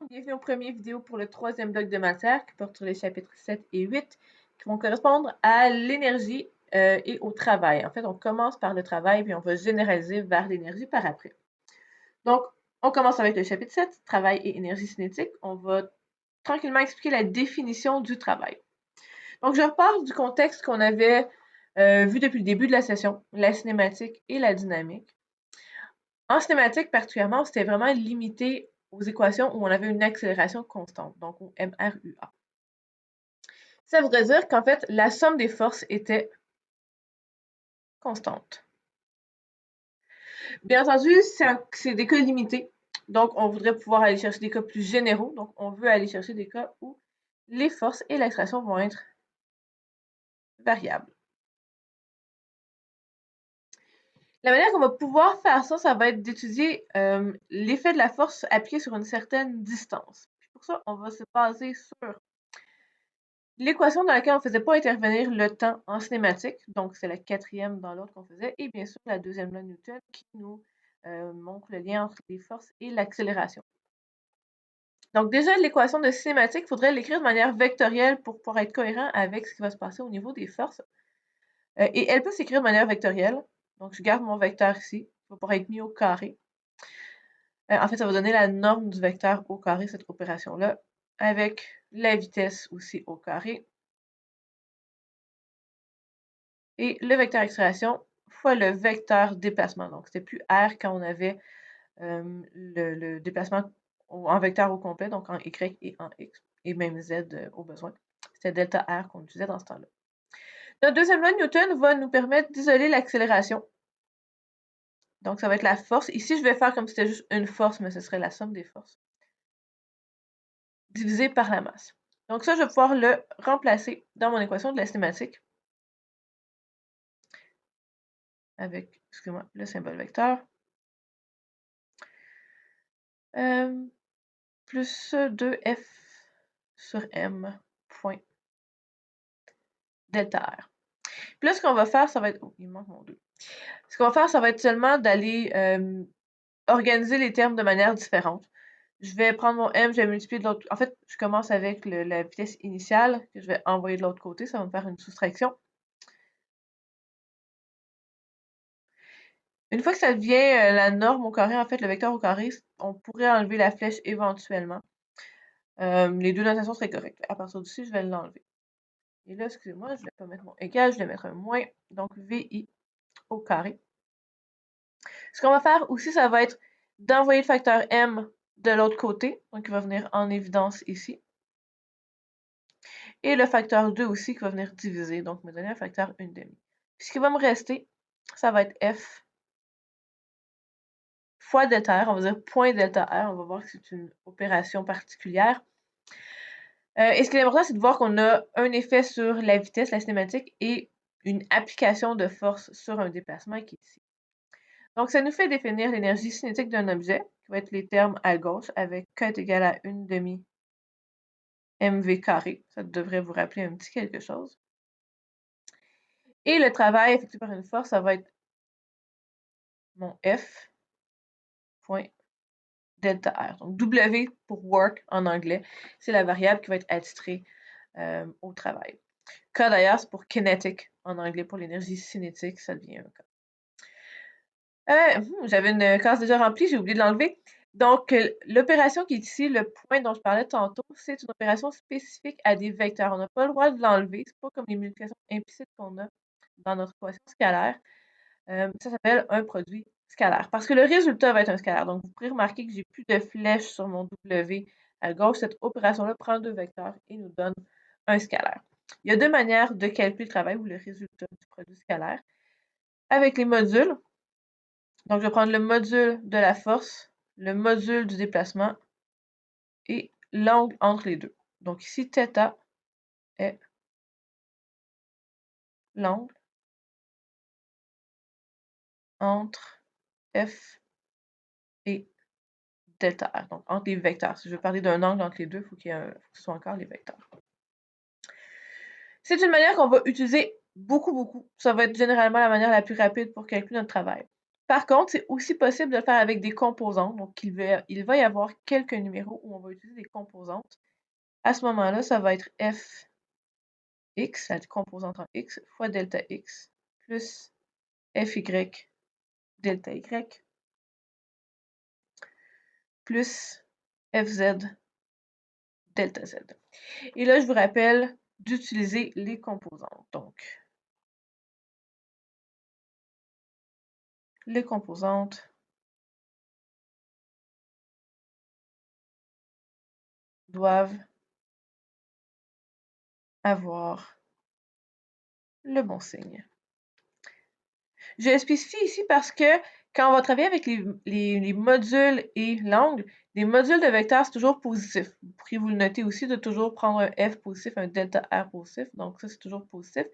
Bienvenue aux premières vidéos pour le troisième bloc de matière qui porte sur les chapitres 7 et 8 qui vont correspondre à l'énergie et au travail. En fait, on commence par le travail puis on va généraliser vers l'énergie par après. Donc, on commence avec le chapitre 7, travail et énergie cinétique. On va tranquillement expliquer la définition du travail. Donc, je repars du contexte qu'on avait vu depuis le début de la session, la cinématique et la dynamique. En cinématique, particulièrement, c'était vraiment limité aux équations où on avait une accélération constante, donc au MRUA. Ça voudrait dire qu'en fait, la somme des forces était constante. Bien entendu, c'est des cas limités, donc on voudrait pouvoir aller chercher des cas plus généraux, donc on veut aller chercher des cas où les forces et l'accélération vont être variables. La manière qu'on va pouvoir faire ça, ça va être d'étudier l'effet de la force appliquée sur une certaine distance. Pour ça, on va se baser sur l'équation dans laquelle on ne faisait pas intervenir le temps en cinématique, donc c'est la quatrième dans l'autre qu'on faisait, et bien sûr la deuxième loi de Newton qui nous montre le lien entre les forces et l'accélération. Donc déjà, l'équation de cinématique, il faudrait l'écrire de manière vectorielle pour pouvoir être cohérent avec ce qui va se passer au niveau des forces. Et elle peut s'écrire de manière vectorielle. Donc je garde mon vecteur ici, il va pouvoir être mis au carré. En fait, ça va donner la norme du vecteur au carré, cette opération-là, avec la vitesse aussi au carré. Et le vecteur accélération fois le vecteur déplacement. Donc, c'était plus R quand on avait le déplacement en vecteur au complet, donc en Y et en X, et même Z au besoin. C'était delta R qu'on utilisait dans ce temps-là. Notre deuxième loi de Newton va nous permettre d'isoler l'accélération. Donc, ça va être la force. Ici, je vais faire comme si c'était juste une force, mais ce serait la somme des forces divisée par la masse. Donc ça, je vais pouvoir le remplacer dans mon équation de la cinématique avec, excusez-moi, le symbole vecteur. Plus 2F sur M point delta R. Puis là, ce qu'on va faire, ça va être... Oh, il manque mon 2. Ce qu'on va faire, ça va être seulement d'aller organiser les termes de manière différente. Je vais prendre mon M, je vais multiplier de l'autre... En fait, je commence avec la vitesse initiale que je vais envoyer de l'autre côté. Ça va me faire une soustraction. Une fois que ça devient la norme au carré, en fait, le vecteur au carré, on pourrait enlever la flèche éventuellement. Les deux notations seraient correctes. À partir d'ici, je vais l'enlever. Et là, excusez-moi, je ne vais pas mettre mon égal, je vais mettre un moins. Donc, VI au carré. Ce qu'on va faire aussi, ça va être d'envoyer le facteur M de l'autre côté. Donc, il va venir en évidence ici. Et le facteur 2 aussi qui va venir diviser, donc me donner un facteur 1/2. Ce qui va me rester, ça va être F fois delta R. On va dire point delta R. On va voir que c'est une opération particulière. Et ce qui est important, c'est de voir qu'on a un effet sur la vitesse, la cinématique, et une application de force sur un déplacement qui est ici. Donc, ça nous fait définir l'énergie cinétique d'un objet, qui va être les termes à gauche, avec K est égal à 1/2 mv carré. Ça devrait vous rappeler un petit quelque chose. Et le travail effectué par une force, ça va être mon F point delta R. Donc, W pour work en anglais, c'est la variable qui va être attitrée au travail. K d'ailleurs, c'est pour kinetic en anglais, pour l'énergie cinétique, ça devient un K. J'avais une case déjà remplie, j'ai oublié de l'enlever. Donc, l'opération qui est ici, le point dont je parlais tantôt, c'est une opération spécifique à des vecteurs. On n'a pas le droit de l'enlever. C'est pas comme les multiplications implicites qu'on a dans notre équation scalaire. Ça s'appelle un produit scalaire. Parce que le résultat va être un scalaire. Donc, vous pourrez remarquer que j'ai plus de flèches sur mon W à gauche. Cette opération-là prend deux vecteurs et nous donne un scalaire. Il y a deux manières de calculer le travail ou le résultat du produit scalaire. Avec les modules. Donc, je vais prendre le module de la force, le module du déplacement et l'angle entre les deux. Donc ici, θ est l'angle entre F et delta R. Donc entre les vecteurs. Si je veux parler d'un angle entre les deux, il faut que ce soit encore les vecteurs. C'est une manière qu'on va utiliser beaucoup. Ça va être généralement la manière la plus rapide pour calculer notre travail. Par contre, c'est aussi possible de le faire avec des composantes. Donc, il va y avoir quelques numéros où on va utiliser des composantes. À ce moment-là, ça va être f x, la composante en x, fois delta x, plus fy delta y, plus fz delta z. Et là, je vous rappelle d'utiliser les composantes. Donc, les composantes doivent avoir le bon signe. Je spécifie ici parce que quand on va travailler avec les modules et l'angle, les modules de vecteurs, c'est toujours positif. Vous pourriez vous le noter aussi de toujours prendre un f positif, un delta r positif. Donc ça, c'est toujours positif.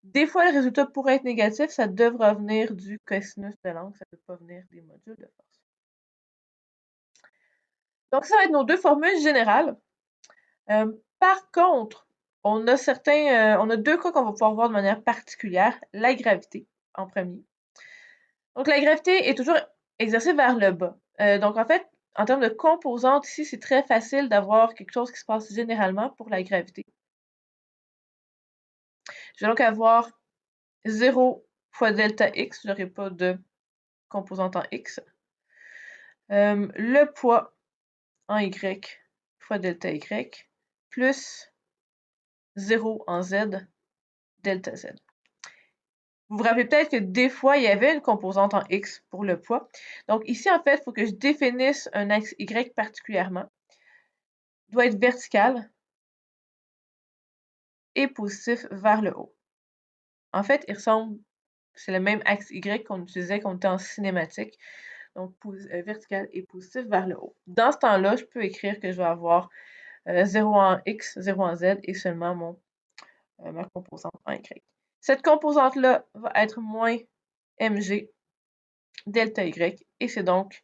Des fois, le résultat pourrait être négatif. Ça devra venir du cosinus de l'angle. Ça ne peut pas venir des modules de force. Donc ça va être nos deux formules générales. Par contre, on a deux cas qu'on va pouvoir voir de manière particulière. La gravité, en premier. Donc, la gravité est toujours exercée vers le bas. Donc, en fait, en termes de composantes, ici, c'est très facile d'avoir quelque chose qui se passe généralement pour la gravité. Je vais donc avoir 0 fois delta x, je n'aurai pas de composante en x. Le poids en y fois delta y, plus 0 en z, delta z. Vous vous rappelez peut-être que des fois, il y avait une composante en x pour le poids. Donc ici, en fait, il faut que je définisse un axe y particulièrement. Il doit être vertical et positif vers le haut. En fait, c'est le même axe y qu'on utilisait quand on était en cinématique. Donc, vertical et positif vers le haut. Dans ce temps-là, je peux écrire que je vais avoir 0 en x, 0 en z et seulement ma composante en y. Cette composante-là va être moins mg delta y, et c'est donc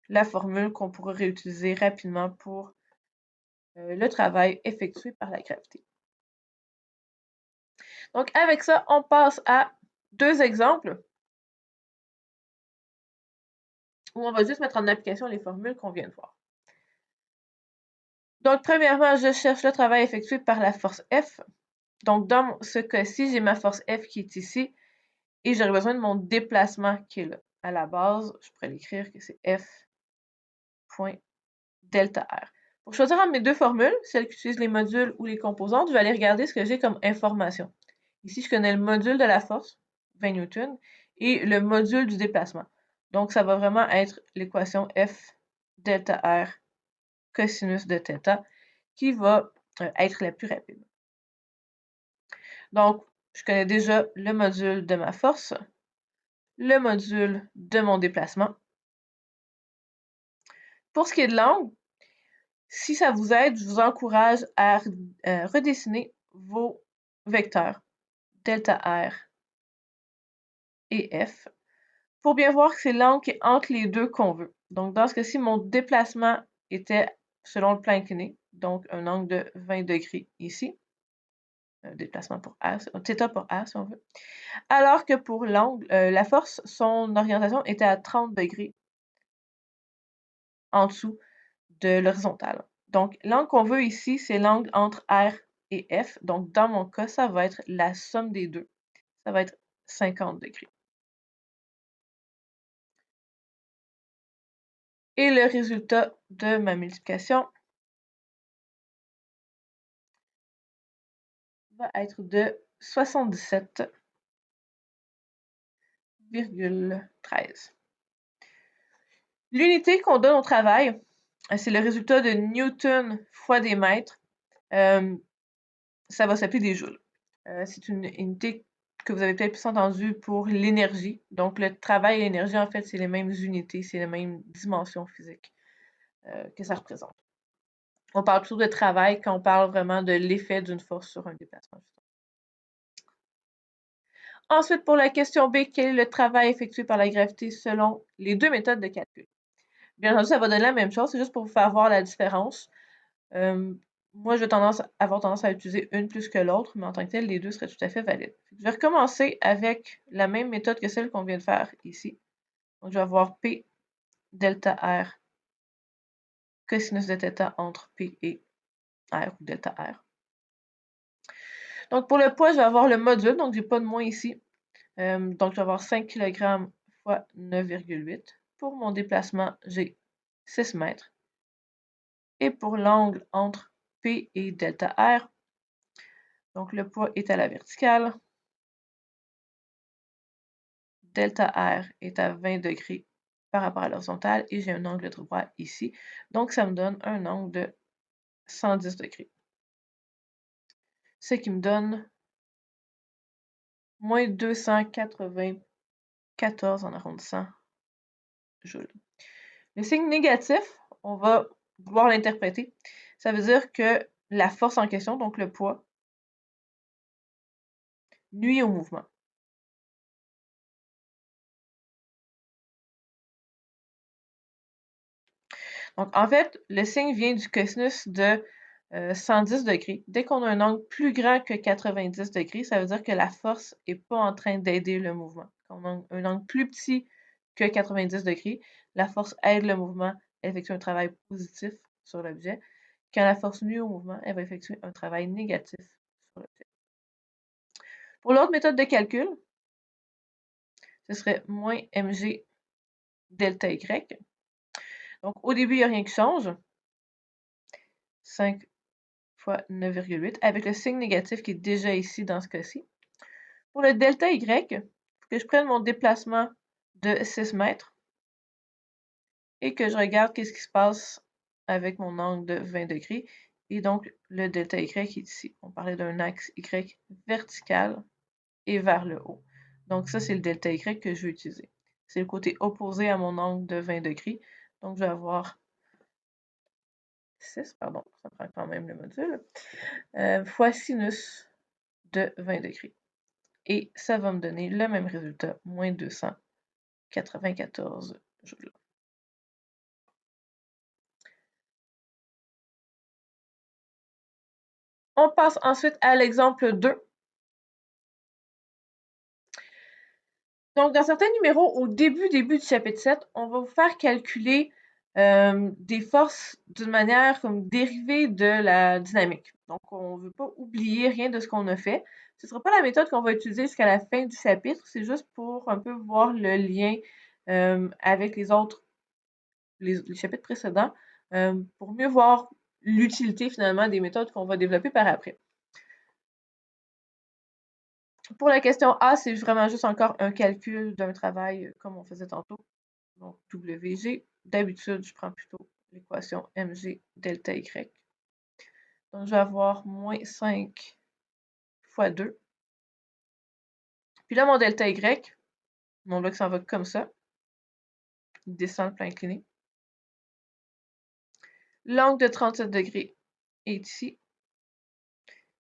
la formule qu'on pourra réutiliser rapidement pour le travail effectué par la gravité. Donc, avec ça, on passe à deux exemples où on va juste mettre en application les formules qu'on vient de voir. Donc, premièrement, je cherche le travail effectué par la force F. Donc, dans ce cas-ci, j'ai ma force F qui est ici et j'aurai besoin de mon déplacement qui est là. À la base, je pourrais l'écrire que c'est F point delta R. Pour choisir entre mes deux formules, celle qui utilise les modules ou les composantes, je vais aller regarder ce que j'ai comme information. Ici, je connais le module de la force, 20 newtons, et le module du déplacement. Donc, ça va vraiment être l'équation F delta R cosinus de θ qui va être la plus rapide. Donc, je connais déjà le module de ma force, le module de mon déplacement. Pour ce qui est de l'angle, si ça vous aide, je vous encourage à redessiner vos vecteurs delta R et F pour bien voir que c'est l'angle qui est entre les deux qu'on veut. Donc, dans ce cas-ci, mon déplacement était selon le plan incliné, donc un angle de 20 degrés ici. Déplacement pour R, θ pour R si on veut. Alors que pour l'angle, la force, son orientation était à 30 degrés en dessous de l'horizontale. Donc, l'angle qu'on veut ici, c'est l'angle entre R et F. Donc, dans mon cas, ça va être la somme des deux. Ça va être 50 degrés. Et le résultat de ma multiplication va être de 77,13. L'unité qu'on donne au travail, c'est le résultat de newton fois des mètres. Ça va s'appeler des joules. C'est une unité que vous avez peut-être plus entendue pour l'énergie. Donc, le travail et l'énergie, en fait, c'est les mêmes unités, c'est les mêmes dimensions physiques que ça représente. On parle toujours de travail quand on parle vraiment de l'effet d'une force sur un déplacement. Ensuite, pour la question B, quel est le travail effectué par la gravité selon les deux méthodes de calcul? Bien entendu, ça va donner la même chose, c'est juste pour vous faire voir la différence. Moi, je vais avoir tendance à utiliser une plus que l'autre, mais en tant que tel, les deux seraient tout à fait valides. Je vais recommencer avec la même méthode que celle qu'on vient de faire ici. Donc, je vais avoir P delta R cosinus de θ entre P et R ou delta R. Donc, pour le poids, je vais avoir le module, donc je n'ai pas de moins ici. Donc, je vais avoir 5 kg fois 9,8. Pour mon déplacement, j'ai 6 mètres. Et pour l'angle entre P et delta R, donc le poids est à la verticale. Delta R est à 20 degrés par rapport à l'horizontale et j'ai un angle droit ici. Donc, ça me donne un angle de 110 degrés. Ce qui me donne moins 294 en arrondissant joules. Le signe négatif, on va vouloir l'interpréter. Ça veut dire que la force en question, donc le poids, nuit au mouvement. Donc, en fait, le signe vient du cosinus de 110 degrés. Dès qu'on a un angle plus grand que 90 degrés, ça veut dire que la force n'est pas en train d'aider le mouvement. Quand on a un angle plus petit que 90 degrés, la force aide le mouvement, elle effectue un travail positif sur l'objet. Quand la force nuit au mouvement, elle va effectuer un travail négatif sur l'objet. Pour l'autre méthode de calcul, ce serait moins mg delta y. Donc, au début, il n'y a rien qui change. 5 fois 9,8 avec le signe négatif qui est déjà ici dans ce cas-ci. Pour le delta y, il faut que je prenne mon déplacement de 6 mètres et que je regarde qu'est-ce qui se passe avec mon angle de 20 degrés. Et donc, le delta y est ici. On parlait d'un axe y vertical et vers le haut. Donc, ça, c'est le delta y que je vais utiliser. C'est le côté opposé à mon angle de 20 degrés. Donc, je vais avoir 6, pardon, ça prend quand même le module, fois sinus de 20 degrés. Et ça va me donner le même résultat, moins 294 joules. On passe ensuite à l'exemple 2. Donc, dans certains numéros, au début du chapitre 7, on va vous faire calculer des forces d'une manière comme dérivée de la dynamique. Donc, on ne veut pas oublier rien de ce qu'on a fait. Ce ne sera pas la méthode qu'on va utiliser jusqu'à la fin du chapitre, c'est juste pour un peu voir le lien avec les autres, les chapitres précédents, pour mieux voir l'utilité finalement des méthodes qu'on va développer par après. Pour la question A, c'est vraiment juste encore un calcul d'un travail comme on faisait tantôt. Donc, WG. D'habitude, je prends plutôt l'équation mg delta y. Donc, je vais avoir moins 5 fois 2. Puis là, mon delta y, mon bloc s'en va comme ça. Il descend le plan incliné. L'angle de 37 degrés est ici.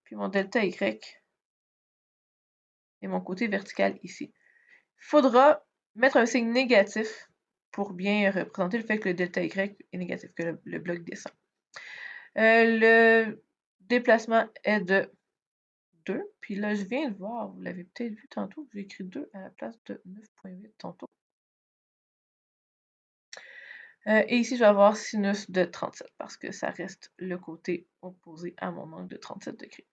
Puis mon delta y et mon côté vertical ici. Il faudra mettre un signe négatif pour bien représenter le fait que le delta y est négatif, que le bloc descend. Le déplacement est de 2. Puis là, je viens de voir, vous l'avez peut-être vu tantôt, j'ai écrit 2 à la place de 9,8 tantôt. Et ici, je vais avoir sinus de 37 parce que ça reste le côté opposé à mon angle de 37 degrés.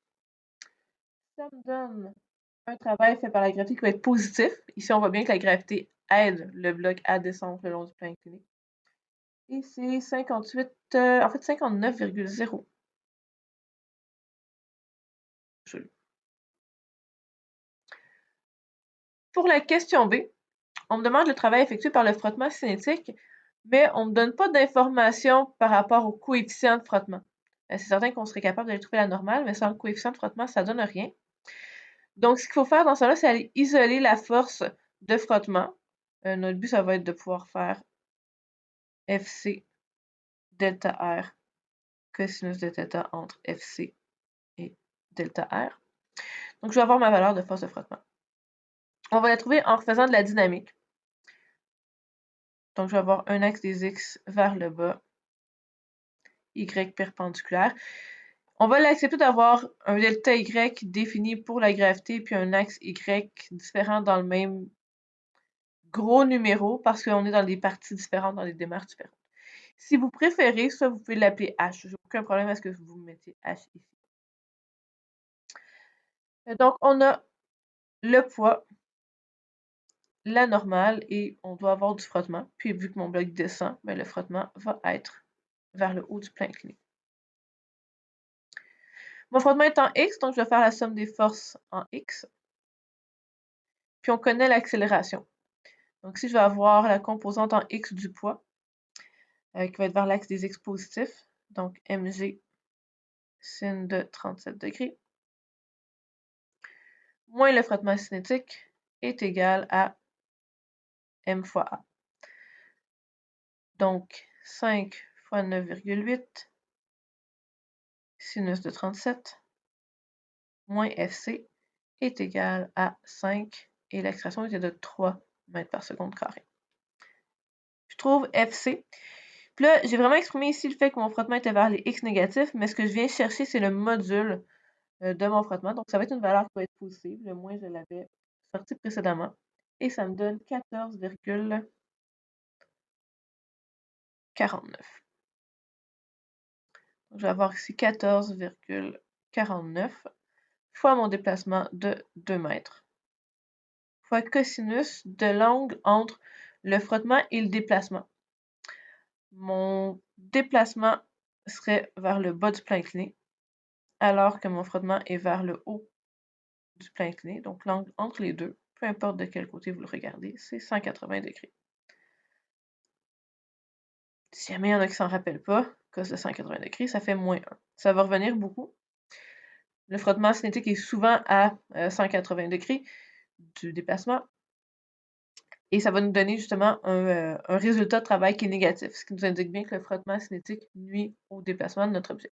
Ça me donne un travail fait par la gravité qui va être positif. Ici, on voit bien que la gravité aide le bloc à descendre le long du plan incliné. Et c'est 58, en fait 59,0 joules. Pour la question B, on me demande le travail effectué par le frottement cinétique, mais on ne me donne pas d'informations par rapport au coefficient de frottement. C'est certain qu'on serait capable d'aller trouver la normale, mais sans le coefficient de frottement, ça ne donne rien. Donc, ce qu'il faut faire dans ça, c'est aller isoler la force de frottement. Notre but, ça va être de pouvoir faire FC delta R cosinus de θ entre FC et delta R. Donc, je vais avoir ma valeur de force de frottement. On va la trouver en faisant de la dynamique. Donc, je vais avoir un axe des X vers le bas, Y perpendiculaire. On va l'accepter d'avoir un delta Y défini pour la gravité, puis un axe Y différent dans le même gros numéro parce qu'on est dans des parties différentes, dans des démarches différentes. Si vous préférez, ça, vous pouvez l'appeler H. J'ai aucun problème à ce que vous mettiez H ici. Donc, on a le poids, la normale et on doit avoir du frottement. Puis, vu que mon bloc descend, ben, le frottement va être vers le haut du plan incliné. Mon frottement est en X, donc je vais faire la somme des forces en X. Puis, on connaît l'accélération. Donc, si je vais avoir la composante en X du poids, qui va être vers l'axe des X positifs, donc mg sin de 37 degrés, moins le frottement cinétique est égal à m fois a. Donc, 5 fois 9,8 sinus de 37 moins fc est égal à 5 et l'expression était de 3 mètres par seconde carré. Je trouve fc. Puis là, j'ai vraiment exprimé ici le fait que mon frottement était vers les x négatifs, mais ce que je viens chercher, c'est le module de mon frottement. Donc, ça va être une valeur qui va être positive. Le moins, je l'avais sorti précédemment. Et ça me donne 14,49. Je vais avoir ici 14,49 fois mon déplacement de 2 mètres fois cosinus de l'angle entre le frottement et le déplacement. Mon déplacement serait vers le bas du plan incliné, alors que mon frottement est vers le haut du plan incliné. Donc l'angle entre les deux, peu importe de quel côté vous le regardez, c'est 180 degrés. Si jamais il y en a qui s'en rappellent pas, cos de 180 degrés, ça fait moins 1. Ça va revenir beaucoup. Le frottement cinétique est souvent à 180 degrés du déplacement. Et ça va nous donner justement un résultat de travail qui est négatif, ce qui nous indique bien que le frottement cinétique nuit au déplacement de notre objet.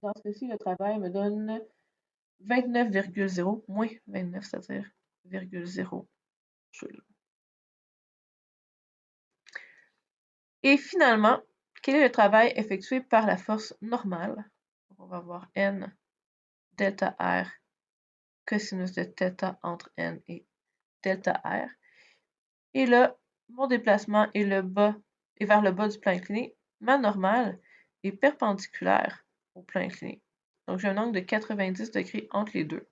Dans ce cas-ci, le travail me donne 29,0, moins 29, c'est-à-dire 0,0 joules. Et finalement, quel est le travail effectué par la force normale? On va voir N delta R cosinus de θ entre N et delta R. Et là, mon déplacement est vers le bas du plan incliné. Ma normale est perpendiculaire au plan incliné. Donc, j'ai un angle de 90 degrés entre les deux.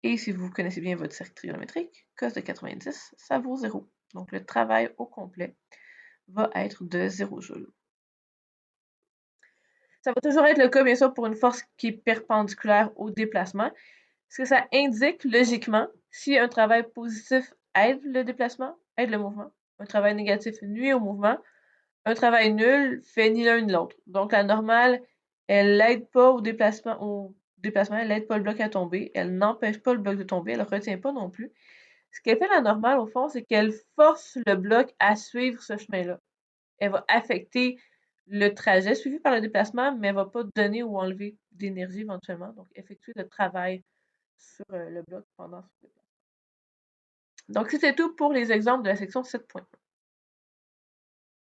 Et si vous connaissez bien votre cercle trigonométrique, cos de 90, ça vaut 0. Donc, le travail au complet va être de 0 joules. Ça va toujours être le cas, bien sûr, pour une force qui est perpendiculaire au déplacement. Ce que ça indique, logiquement, si un travail positif aide le déplacement, aide le mouvement, un travail négatif nuit au mouvement, un travail nul fait ni l'un ni l'autre. Donc, la normale, elle n'aide pas au déplacement, elle n'aide pas le bloc à tomber, elle n'empêche pas le bloc de tomber, elle ne retient pas non plus. Ce qu'elle fait la normale, au fond, c'est qu'elle force le bloc à suivre ce chemin-là. Elle va affecter le trajet suivi par le déplacement, mais elle ne va pas donner ou enlever d'énergie éventuellement, donc effectuer le travail sur le bloc pendant ce déplacement. Donc, c'était tout pour les exemples de la section 7.1.